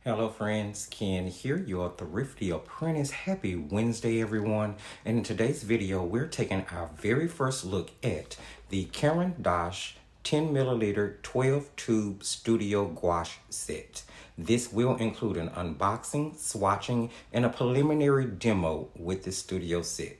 Hello friends, Ken here, your Thrifty Apprentice. Happy Wednesday everyone. And in today's video, we're taking our very first look at the Caran D'ache 10 milliliter 12 tube studio gouache set. This will include an unboxing, swatching, and a preliminary demo with the studio set.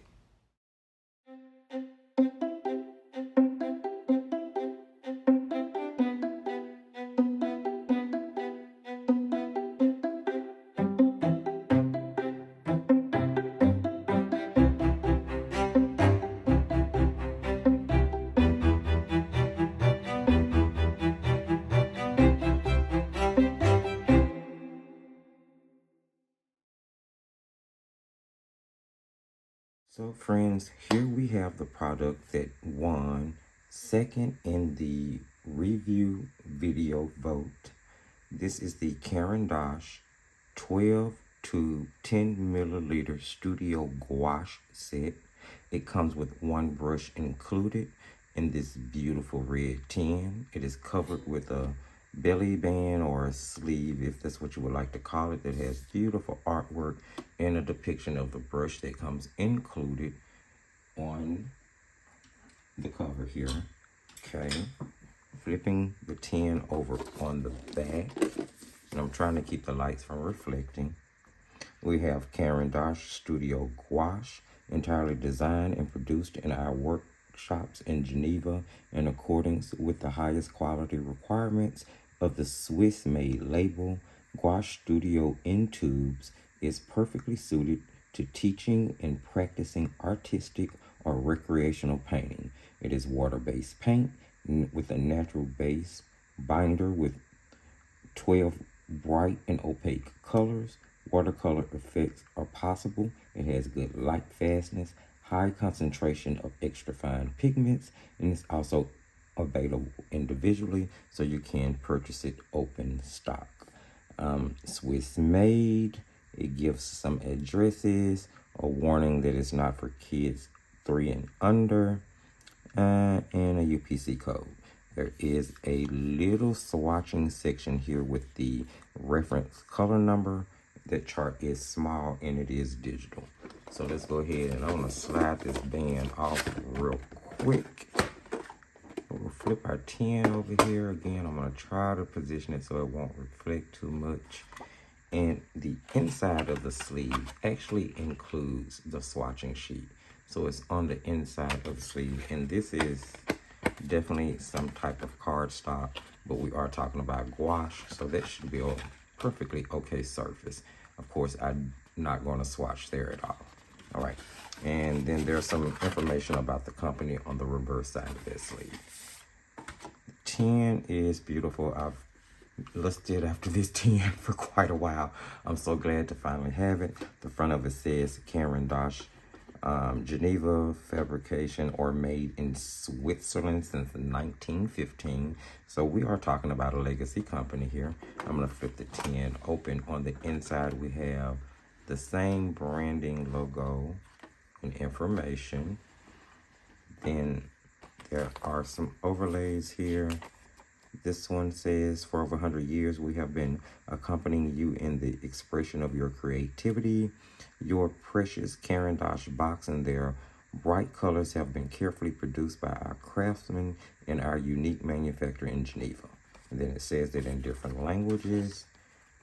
So friends, here we have the product that won second in the review video vote. This is the Caran D'ache 12 tube 10 milliliter studio gouache set. It comes with one brush included in this beautiful red tin. It is covered with a belly band or a sleeve, if that's what you would like to call it, that has beautiful artwork and a depiction of the brush that comes included on the cover here. Okay, flipping the tin over on the back, and I'm trying to keep the lights from reflecting. We have Caran D'ache Studio Gouache, entirely designed and produced in our workshops in Geneva in accordance with the highest quality requirements of the Swiss-made label. Gouache Studio in tubes is perfectly suited to teaching and practicing artistic or recreational painting. It is water-based paint with a natural base binder with 12 bright and opaque colors. Watercolor effects are possible. It has good light fastness, high concentration of extra fine pigments, and it's also available individually, so you can purchase it open stock. Swiss made. It gives some addresses, a warning that it's not for kids 3 and under, and a UPC code. There is a little swatching section here with the reference color number. That chart is small and it is digital. So let's go ahead and I'm gonna slide this band off real quick. We'll flip our tin over here. Again, I'm gonna try to position it so it won't reflect too much. And the inside of the sleeve actually includes the swatching sheet. So it's on the inside of the sleeve. And this is definitely some type of cardstock, but we are talking about gouache, so that should be a perfectly okay surface. Of course, I'm not going to swatch there at all. All right, and then there's some information about the company on the reverse side of that sleeve. The tin is beautiful. I've lusted after this tin for quite a while. I'm so glad to finally have it. The front of it says Caran D'ache, Geneva fabrication or made in Switzerland since 1915. So we are talking about a legacy company here. I'm going to flip the tin open. On the inside, we have the same branding logo and information. Then there are some overlays here. This one says, for over 100 years, we have been accompanying you in the expression of your creativity. Your precious Caran D'ache box and their bright colors have been carefully produced by our craftsmen in our unique manufacturer in Geneva. And then it says that in different languages.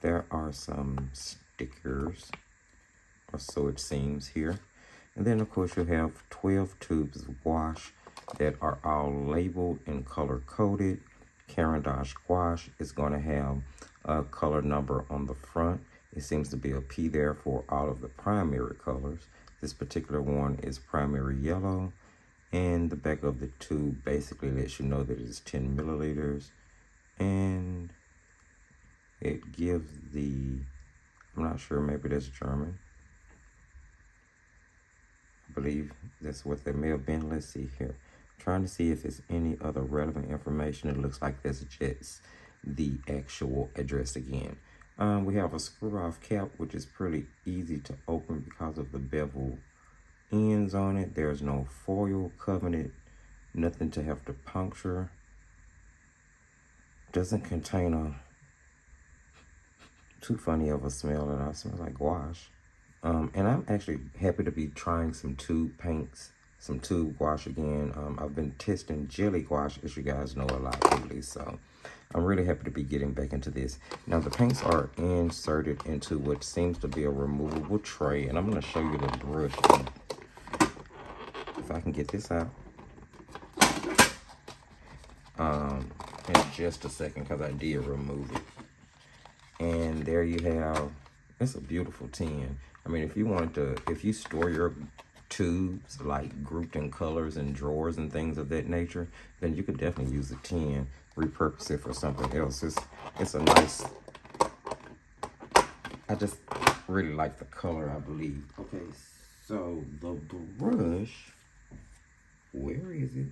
There are some stickers, or so it seems here. And then, of course, you have 12 tubes of gouache that are all labeled and color-coded. Caran D'ache gouache is going to have a color number on the front. It seems to be a P there for all of the primary colors. This particular one is primary yellow, and the back of the tube basically lets you know that it is 10 milliliters, and it gives the, I'm not sure, maybe that's German. I believe that's what they may have been. Let's see here. Trying to see if there's any other relevant information. It looks like there's just the actual address again. We have a screw-off cap, which is pretty easy to open because of the bevel ends on it. There's no foil covenant, nothing to have to puncture. Doesn't contain a too funny of a smell at all. It smells like gouache. And I'm actually happy to be trying some tube paints, some tube gouache again. I've been testing jelly gouache, as you guys know, a lot lately, so I'm really happy to be getting back into this. Now, the paints are inserted into what seems to be a removable tray, and I'm going to show you the brush. If I can get this out. In just a second, because I did remove it. And there you have, it's a beautiful tin. I mean, if you wanted to, if you store your tubes like grouped in colors and drawers and things of that nature, then you could definitely use a tin, repurpose it for something else. It's a nice, I just really like the color, I believe. Okay, so the brush, where is it?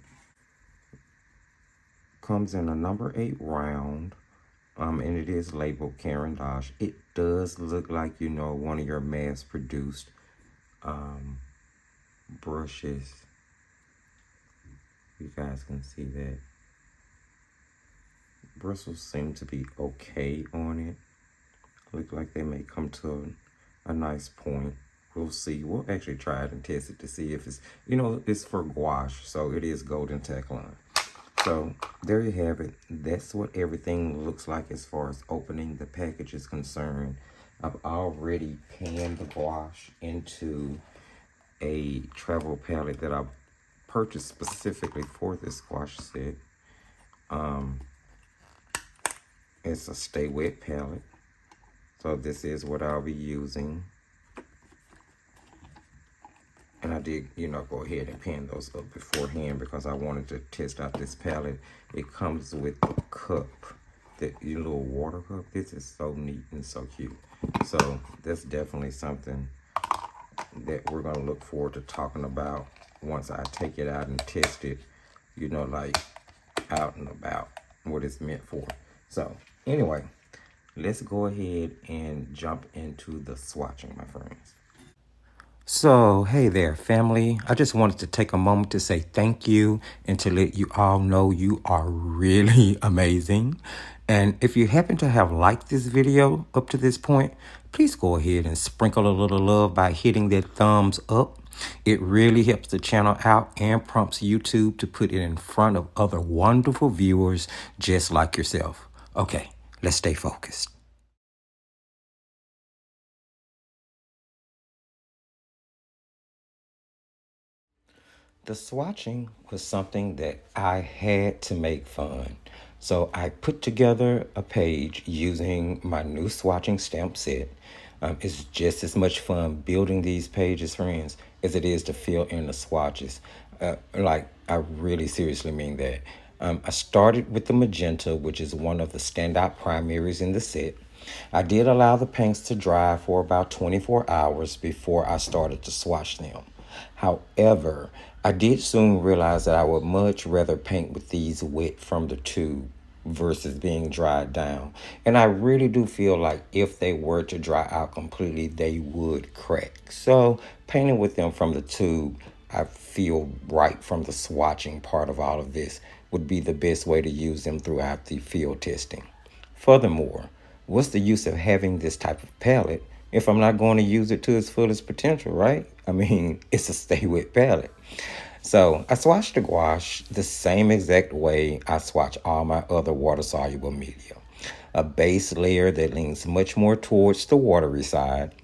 Comes in a number 8 round. And it is labeled Caran D'ache. It does look like, you know, one of your mass-produced brushes. You guys can see that. Bristles seem to be okay on it. Look like they may come to a nice point. We'll see. We'll actually try it and test it to see if it's, you know, it's for gouache, so it is golden Teflon. So there you have it. That's what everything looks like as far as opening the package is concerned. I've already panned the gouache into a travel palette that I purchased specifically for this gouache set. It's a stay wet palette. So this is what I'll be using. And I did, you know, go ahead and pan those up beforehand because I wanted to test out this palette. It comes with a cup, your little water cup. This is so neat and so cute. So that's definitely something that we're gonna look forward to talking about once I take it out and test it, you know, like out and about, what it's meant for. So anyway, let's go ahead and jump into the swatching, my friends. So, hey there, family. I just wanted to take a moment to say thank you and to let you all know you are really amazing. And if you happen to have liked this video up to this point, please go ahead and sprinkle a little love by hitting that thumbs up. It really helps the channel out and prompts YouTube to put it in front of other wonderful viewers just like yourself. Okay, let's stay focused. The swatching was something that I had to make fun. So I put together a page using my new swatching stamp set. It's just as much fun building these pages, friends, as it is to fill in the swatches. I really seriously mean that. I started with the magenta, which is one of the standout primaries in the set. I did allow the paints to dry for about 24 hours before I started to swatch them. However, I did soon realize that I would much rather paint with these wet from the tube versus being dried down. And I really do feel like if they were to dry out completely, they would crack. So painting with them from the tube, I feel right from the swatching part of all of this would be the best way to use them throughout the field testing. Furthermore, what's the use of having this type of palette if I'm not going to use it to its fullest potential, right? I mean, it's a stay wet palette. So I swatched the gouache the same exact way I swatch all my other water-soluble media. A base layer that leans much more towards the watery side,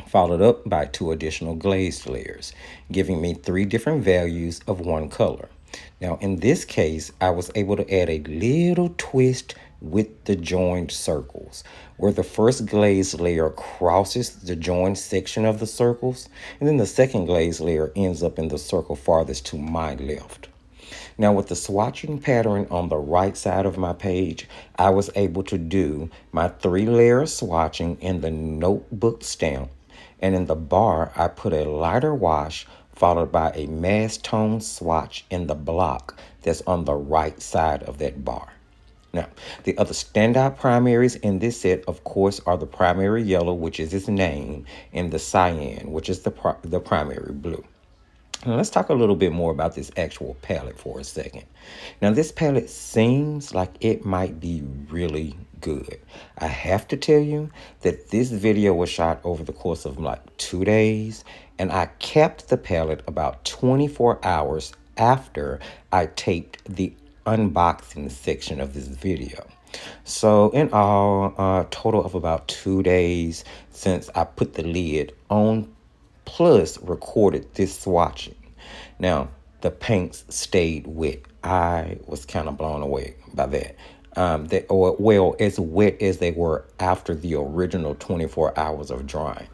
followed up by 2 additional glazed layers, giving me 3 different values of one color. Now, in this case, I was able to add a little twist with the joined circles, where the first glaze layer crosses the joined section of the circles, and then the second glaze layer ends up in the circle farthest to my left. Now, with the swatching pattern on the right side of my page, I was able to do my 3-layer swatching in the notebook stamp, and in the bar, I put a lighter wash followed by a mass tone swatch in the block that's on the right side of that bar. Now, the other standout primaries in this set, of course, are the primary yellow, which is its name, and the cyan, which is the primary blue. Now, let's talk a little bit more about this actual palette for a second. Now, this palette seems like it might be really good. I have to tell you that this video was shot over the course of like 2 days, and I kept the palette about 24 hours after I taped the unboxing section of this video. So in all, a total of about 2 days since I put the lid on, plus recorded this swatching. Now, the paints stayed wet. I was kind of blown away by that. Well, as wet as they were after the original 24 hours of drying.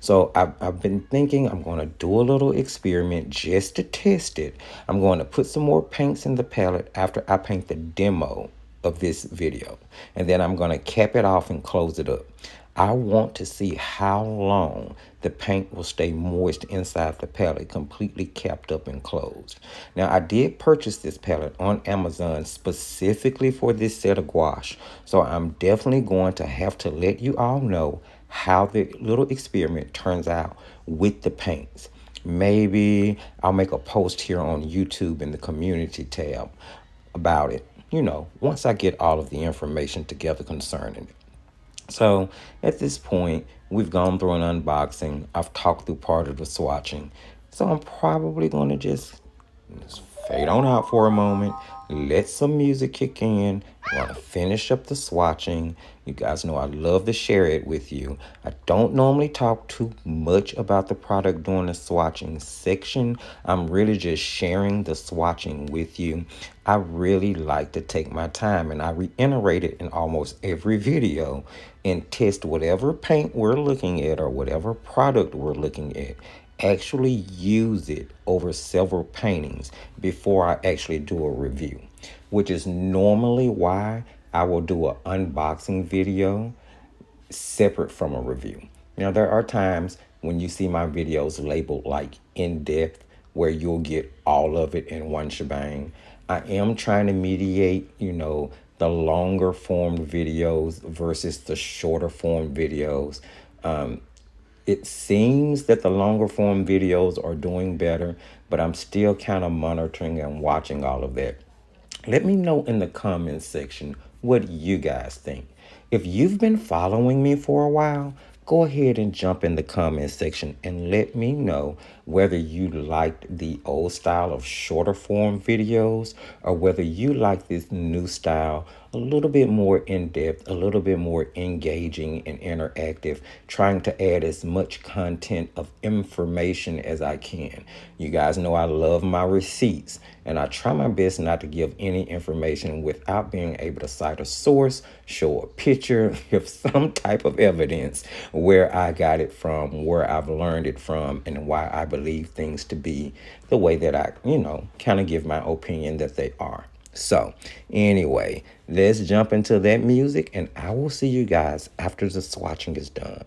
So I've been thinking I'm going to do a little experiment just to test it. I'm going to put some more paints in the palette after I paint the demo of this video. And then I'm going to cap it off and close it up. I want to see how long the paint will stay moist inside the palette, completely capped up and closed. Now, I did purchase this palette on Amazon specifically for this set of gouache, so I'm definitely going to have to let you all know how the little experiment turns out with the paints. Maybe I'll make a post here on YouTube in the community tab about it, once I get all of the information together concerning it. So at this point, we've gone through an unboxing. I've talked through part of the swatching. So I'm probably going to just fade on out for a moment, let some music kick in. I want to finish up the swatching. You guys know I love to share it with you. I don't normally talk too much about the product during the swatching section. I'm really just sharing the swatching with you. I really like to take my time, and I reiterate it in almost every video, and test whatever paint we're looking at or whatever product we're looking at. Actually use it over several paintings before I actually do a review, which is normally why I will do an unboxing video separate from a review. Now, there are times when you see my videos labeled like in depth, where you'll get all of it in one shebang. I am trying to mediate, the longer form videos versus the shorter form videos. It seems that the longer form videos are doing better, but I'm still kind of monitoring and watching all of that. Let me know in the comments section what you guys think. If you've been following me for a while, go ahead and jump in the comments section and let me know whether you liked the old style of shorter form videos or whether you like this new style, a little bit more in-depth, a little bit more engaging and interactive, trying to add as much content of information as I can. You guys know I love my receipts, and I try my best not to give any information without being able to cite a source, show a picture, give some type of evidence where I got it from, where I've learned it from, and why I believe things to be the way that I, kind of give my opinion that they are. So anyway, let's jump into that music, and I will see you guys after the swatching is done.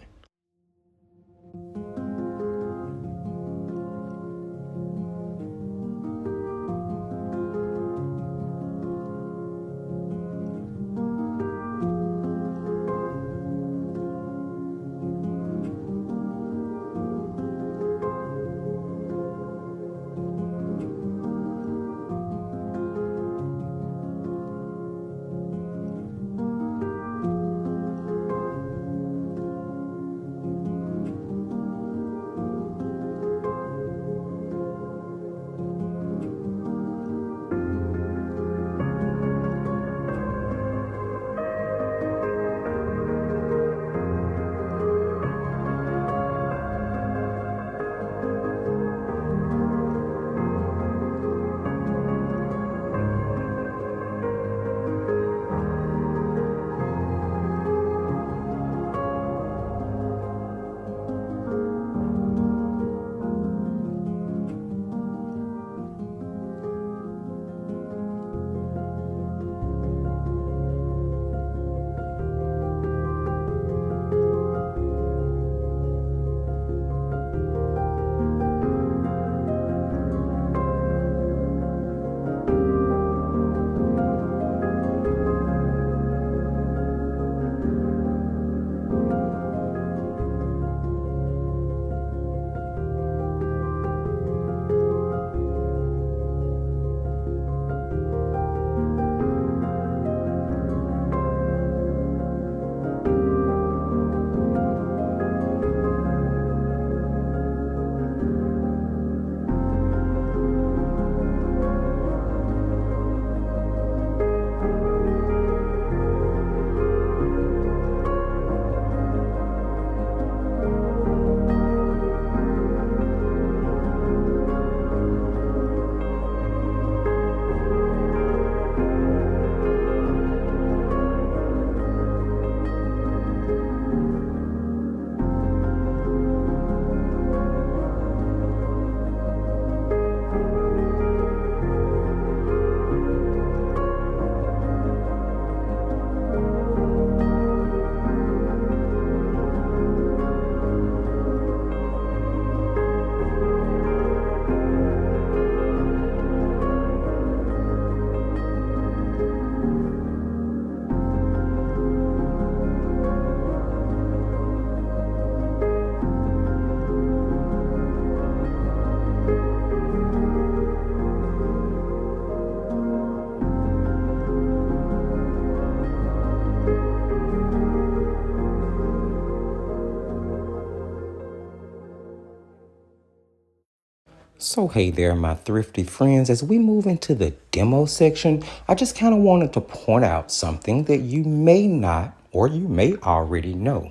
So hey there, my thrifty friends. As we move into the demo section, I just kind of wanted to point out something that you may not or you may already know.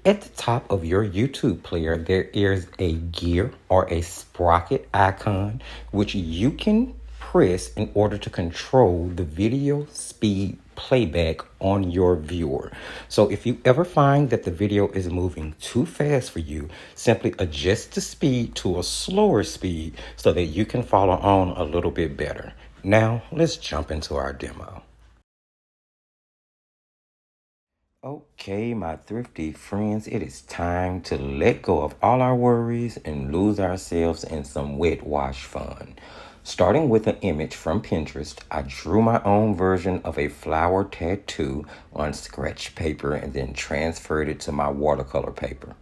At the top of your YouTube player, there is a gear or a sprocket icon, which you can press in order to control the video speed playback on your viewer. So if you ever find that the video is moving too fast for you, simply adjust the speed to a slower speed so that you can follow on a little bit better. Now let's jump into our demo. Okay, my thrifty friends, it is time to let go of all our worries and lose ourselves in some wet wash fun. Starting with an image from Pinterest, I drew my own version of a flower tattoo on scratch paper and then transferred it to my watercolor paper.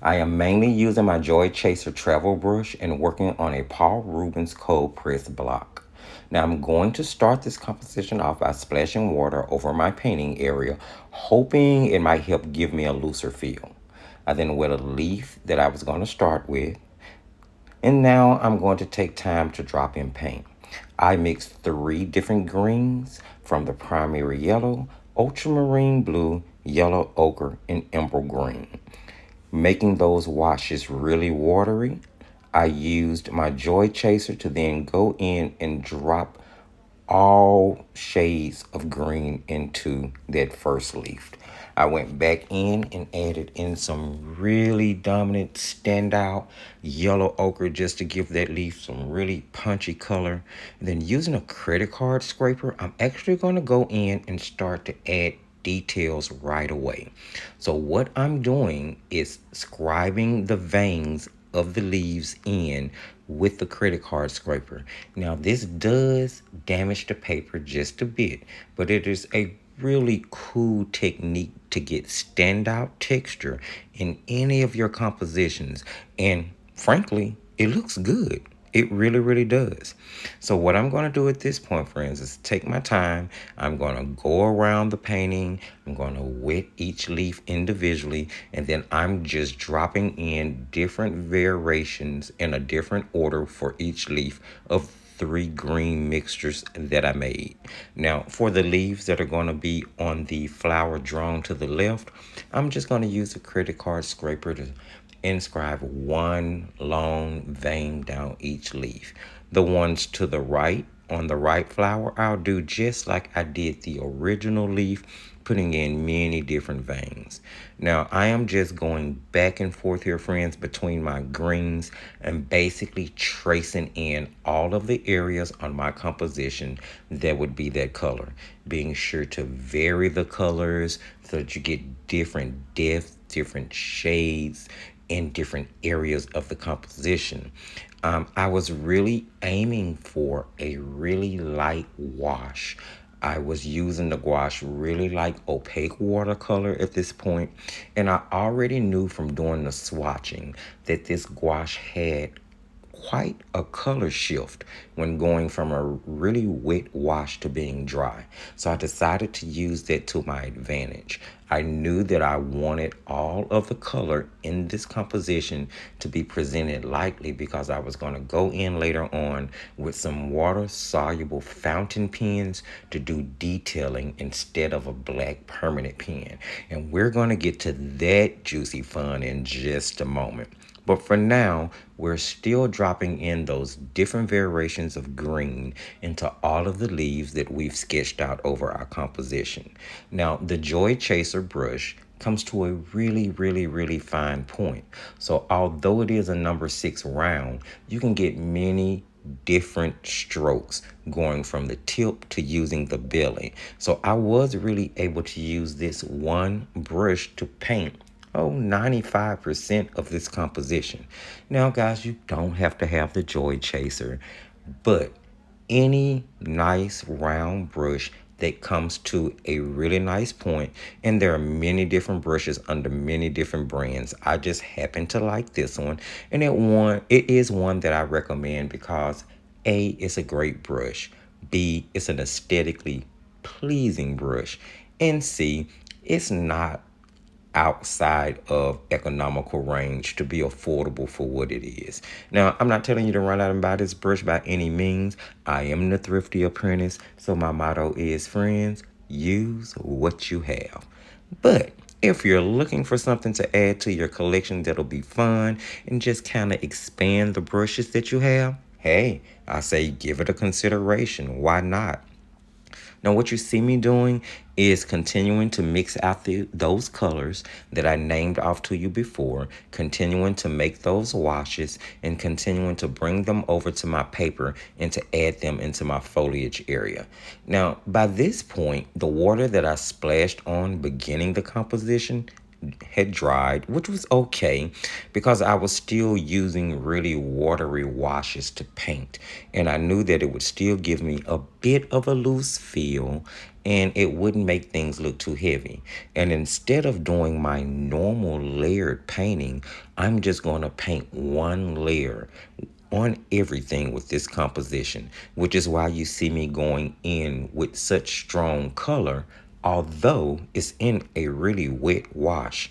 I am mainly using my Joy Chaser travel brush and working on a Paul Rubens cold press block. Now I'm going to start this composition off by splashing water over my painting area, hoping it might help give me a looser feel. I then wet a leaf that I was going to start with, and now I'm going to take time to drop in paint. I mixed 3 different greens from the primary yellow, ultramarine blue, yellow ochre, and emerald green. Making those washes really watery, I used my Joy Chaser to then go in and drop all shades of green into that first leaf. I went back in and added in some really dominant standout yellow ochre just to give that leaf some really punchy color. And then using a credit card scraper, I'm actually going to go in and start to add details right away. So what I'm doing is scribing the veins of the leaves in with the credit card scraper. Now this does damage the paper just a bit, but it is a really cool technique to get standout texture in any of your compositions, and frankly it looks good. It really, really does. So what I'm going to do at this point, friends, is take my time. I'm going to go around the painting. I'm going to wet each leaf individually. And then I'm just dropping in different variations in a different order for each leaf of 3 green mixtures that I made. Now, for the leaves that are going to be on the flower drawn to the left, I'm just going to use a credit card scraper to inscribe 1 long vein down each leaf. The ones to the right, on the right flower, I'll do just like I did the original leaf, putting in many different veins. Now, I am just going back and forth here, friends, between my greens and basically tracing in all of the areas on my composition that would be that color, being sure to vary the colors so that you get different depths, different shades in different areas of the composition. I was really aiming for a really light wash. I was using the gouache really like opaque watercolor at this point, and I already knew from doing the swatching that this gouache had quite a color shift when going from a really wet wash to being dry. So I decided to use that to my advantage. I knew that I wanted all of the color in this composition to be presented lightly because I was going to go in later on with some water soluble fountain pens to do detailing instead of a black permanent pen. And we're going to get to that juicy fun in just a moment. But for now, we're still dropping in those different variations of green into all of the leaves that we've sketched out over our composition. Now, the Joy Chaser brush comes to a really, really, really fine point. So although it is a number 6 round, you can get many different strokes going from the tip to using the belly. So I was really able to use this one brush to paint 95% of this composition. Now, guys, you don't have to have the Joy Chaser, but any nice round brush that comes to a really nice point, and there are many different brushes under many different brands. I just happen to like this one, and it is one that I recommend because A, it's a great brush, B, it's an aesthetically pleasing brush, and C, it's not outside of economical range to be affordable for what it is. Now, I'm not telling you to run out and buy this brush by any means. I am the Thrifty Apprentice, so my motto is, friends, use what you have. But if you're looking for something to add to your collection that'll be fun and just kind of expand the brushes that you have, hey, I say give it a consideration. Why not? Now, what you see me doing is continuing to mix out those colors that I named off to you before, continuing to make those washes, and continuing to bring them over to my paper and to add them into my foliage area. Now, by this point, the water that I splashed on beginning the composition had dried, which was okay because I was still using really watery washes to paint. And I knew that it would still give me a bit of a loose feel and it wouldn't make things look too heavy. And instead of doing my normal layered painting, I'm just going to paint one layer on everything with this composition, which is why you see me going in with such strong color, although it's in a really wet wash.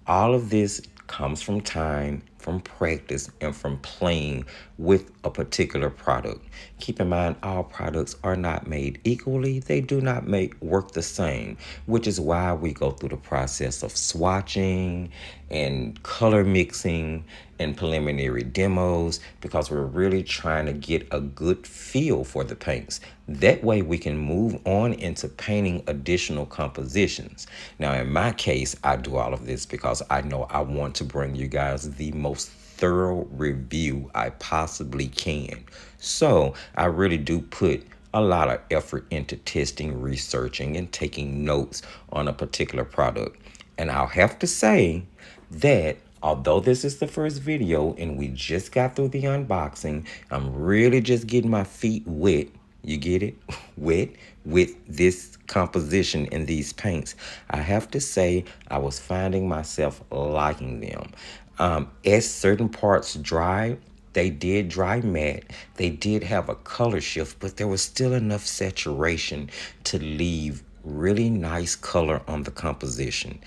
All of this comes from time, from practice, and from playing with a particular product. Keep in mind, all products are not made equally. They do not work the same, which is why we go through the process of swatching and color mixing and preliminary demos, because we're really trying to get a good feel for the paints. That way we can move on into painting additional compositions. Now, in my case, I do all of this because I know I want to bring you guys the most thorough review I possibly can. So I really do put a lot of effort into testing, researching, and taking notes on a particular product. And I'll have to say that although this is the first video and we just got through the unboxing, I'm really just getting my feet wet. You get it? Wet with this composition and these paints. I have to say I was finding myself liking them. As certain parts dried, they did dry matte. They did have a color shift, but there was still enough saturation to leave really nice color on the composition.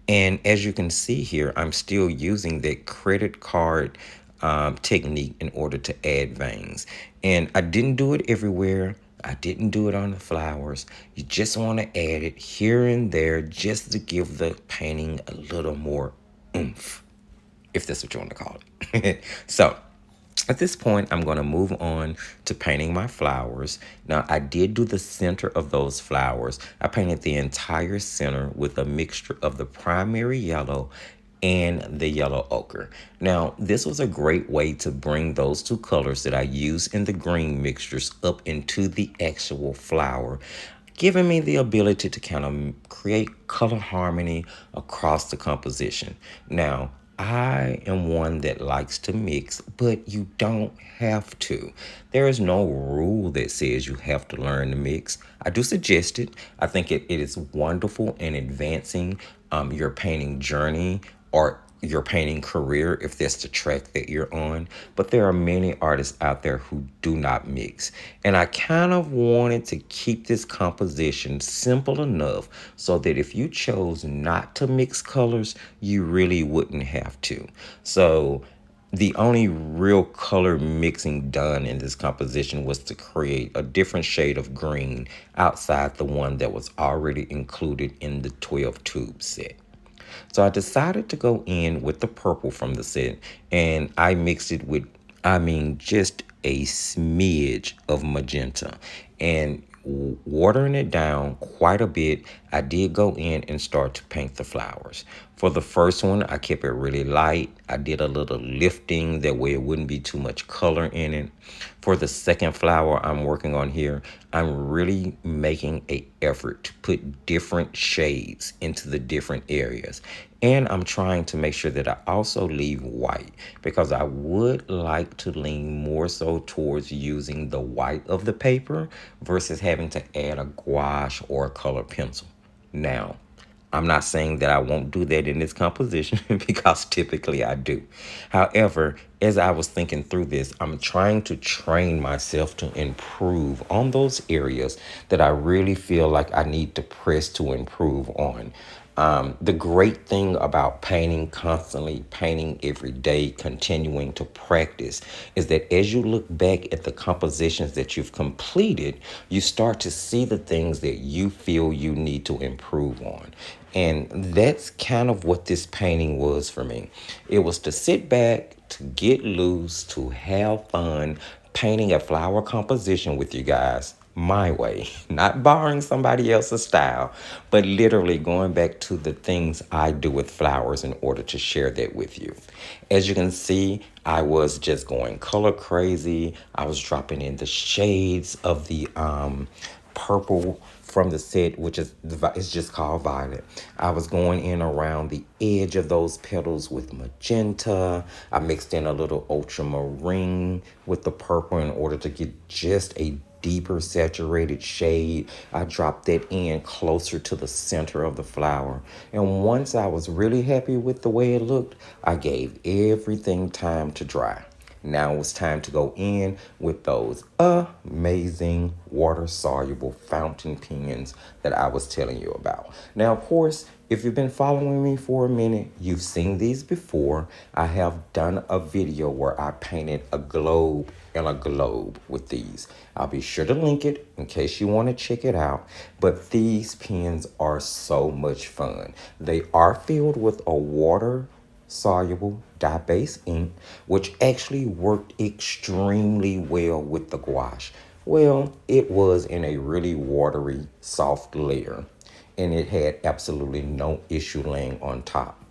And as you can see here, I'm still using that credit card technique in order to add veins. And I didn't do it everywhere. I didn't do it on the flowers. You just want to add it here and there just to give the painting a little more oomph, if that's what you want to call it. So at this point, I'm going to move on to painting my flowers. Now, I did do the center of those flowers. I painted the entire center with a mixture of the primary yellow and the yellow ochre. Now, this was a great way to bring those two colors that I use in the green mixtures up into the actual flower, giving me the ability to kind of create color harmony across the composition. Now, I am one that likes to mix, but you don't have to. There is no rule that says you have to learn to mix. I do suggest it. I think it is wonderful in advancing your painting journey or your painting career, if that's the track that you're on. But there are many artists out there who do not mix. And I kind of wanted to keep this composition simple enough so that if you chose not to mix colors, you really wouldn't have to. So the only real color mixing done in this composition was to create a different shade of green outside the one that was already included in the 12 tube set. So I decided to go in with the purple from the set, and I mixed it with, just a smidge of magenta, and watering it down quite a bit. I did go in and start to paint the flowers. For the first one, I kept it really light. I did a little lifting, that way it wouldn't be too much color in it. For the second flower I'm working on here, I'm really making an effort to put different shades into the different areas. And I'm trying to make sure that I also leave white, because I would like to lean more so towards using the white of the paper versus having to add a gouache or a color pencil. Now, I'm not saying that I won't do that in this composition because typically I do. However, as I was thinking through this, I'm trying to train myself to improve on those areas that I really feel like I need to press to improve on. The great thing about painting constantly, painting every day, continuing to practice, is that as you look back at the compositions that you've completed, you start to see the things that you feel you need to improve on. And that's kind of what this painting was for me. It was to sit back, to get loose, to have fun, painting a flower composition with you guys my way, not borrowing somebody else's style, but literally going back to the things I do with flowers in order to share that with you. As you can see, I was just going color crazy. I was dropping in the shades of the purple from the set, which is it's just called Violet. I was going in around the edge of those petals with magenta. I mixed in a little ultramarine with the purple in order to get just a deeper saturated shade. I dropped that in closer to the center of the flower. And once I was really happy with the way it looked, I gave everything time to dry. Now it was time to go in with those amazing water-soluble fountain pens that I was telling you about. Now, of course, if you've been following me for a minute, you've seen these before. I have done a video where I painted a globe and a globe with these. I'll be sure to link it in case you want to check it out. But these pens are so much fun. They are filled with a water soluble dye-based ink, which actually worked extremely well with the gouache. Well, it was in a really watery, soft layer, and it had absolutely no issue laying on top.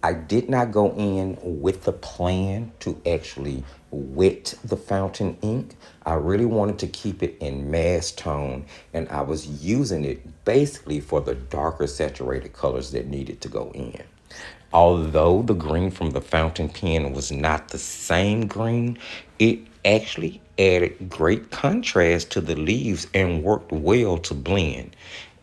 I did not go in with the plan to actually wet the fountain ink. I really wanted to keep it in mass tone, and I was using it basically for the darker saturated colors that needed to go in. Although the green from the fountain pen was not the same green, it actually added great contrast to the leaves and worked well to blend.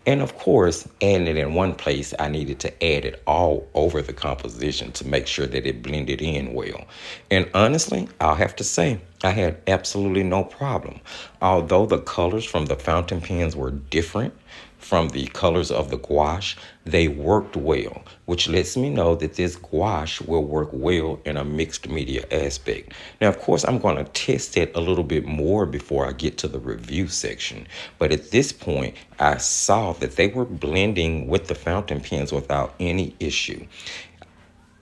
And of course, adding it in one place, I needed to add it all over the composition to make sure that it blended in well. And honestly, I'll have to say, I had absolutely no problem. Although the colors from the fountain pens were different from the colors of the gouache, they worked well, which lets me know that this gouache will work well in a mixed media aspect. Now, of course, I'm going to test it a little bit more before I get to the review section. But at this point, I saw that they were blending with the fountain pens without any issue.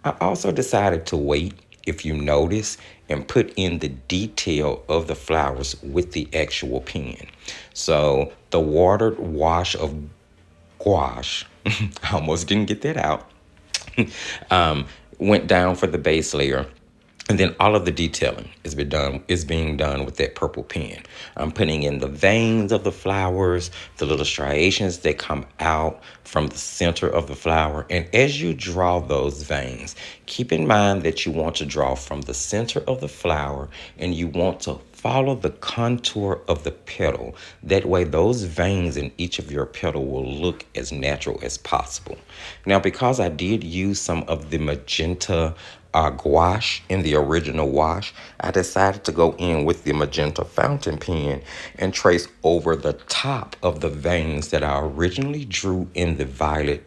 I also decided to wait, if you notice, and put in the detail of the flowers with the actual pen. So the watered wash of gouache, I almost didn't get that out, went down for the base layer. And then all of the detailing is being done with that purple pen. I'm putting in the veins of the flowers, the little striations that come out from the center of the flower. And as you draw those veins, keep in mind that you want to draw from the center of the flower and you want to follow the contour of the petal. That way those veins in each of your petal will look as natural as possible. Now, because I did use some of the magenta gouache in the original wash, I decided to go in with the magenta fountain pen and trace over the top of the veins that I originally drew in the violet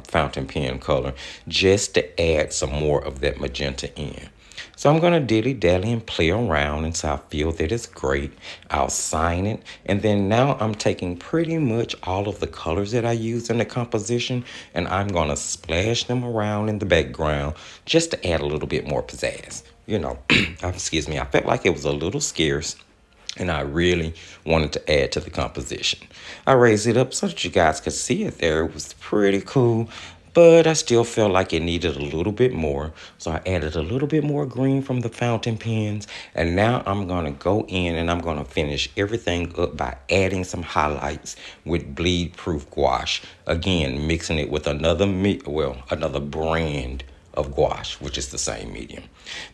fountain pen color, just to add some more of that magenta in. So I'm going to dilly-dally and play around until I feel that it's great. I'll sign it. And then now I'm taking pretty much all of the colors that I used in the composition and I'm going to splash them around in the background just to add a little bit more pizzazz. You know, excuse me, I felt like it was a little scarce and I really wanted to add to the composition. I raised it up so that you guys could see it there. It was pretty cool. But I still felt like it needed a little bit more. So I added a little bit more green from the fountain pens. And now I'm going to go in and I'm going to finish everything up by adding some highlights with bleed proof gouache. Again, mixing it with another brand of gouache, which is the same medium.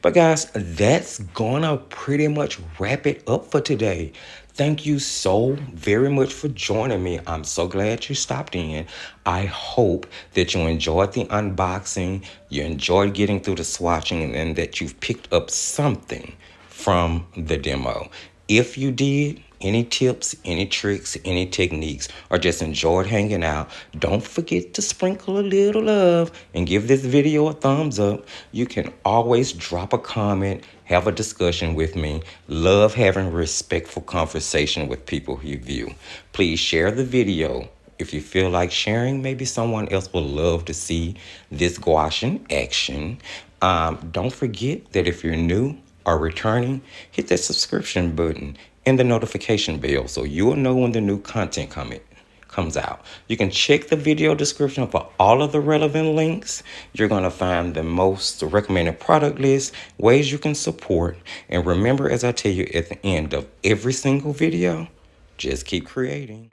But guys, that's gonna pretty much wrap it up for today. Thank you so very much for joining me. I'm so glad you stopped in. I hope that you enjoyed the unboxing, you enjoyed getting through the swatching, and that you've picked up something from the demo. If you did, any tips, any tricks, any techniques, or just enjoyed hanging out, don't forget to sprinkle a little love and give this video a thumbs up. You can always drop a comment, have a discussion with me. Love having respectful conversation with people who view. Please share the video. If you feel like sharing, maybe someone else will love to see this gouache in action. Don't forget that if you're new or returning, hit that subscription button and the notification bell so you will know when the new content comes out. You can check the video description for all of the relevant links. You're going to find the most recommended product list, ways you can support. And remember, as I tell you at the end of every single video, just keep creating.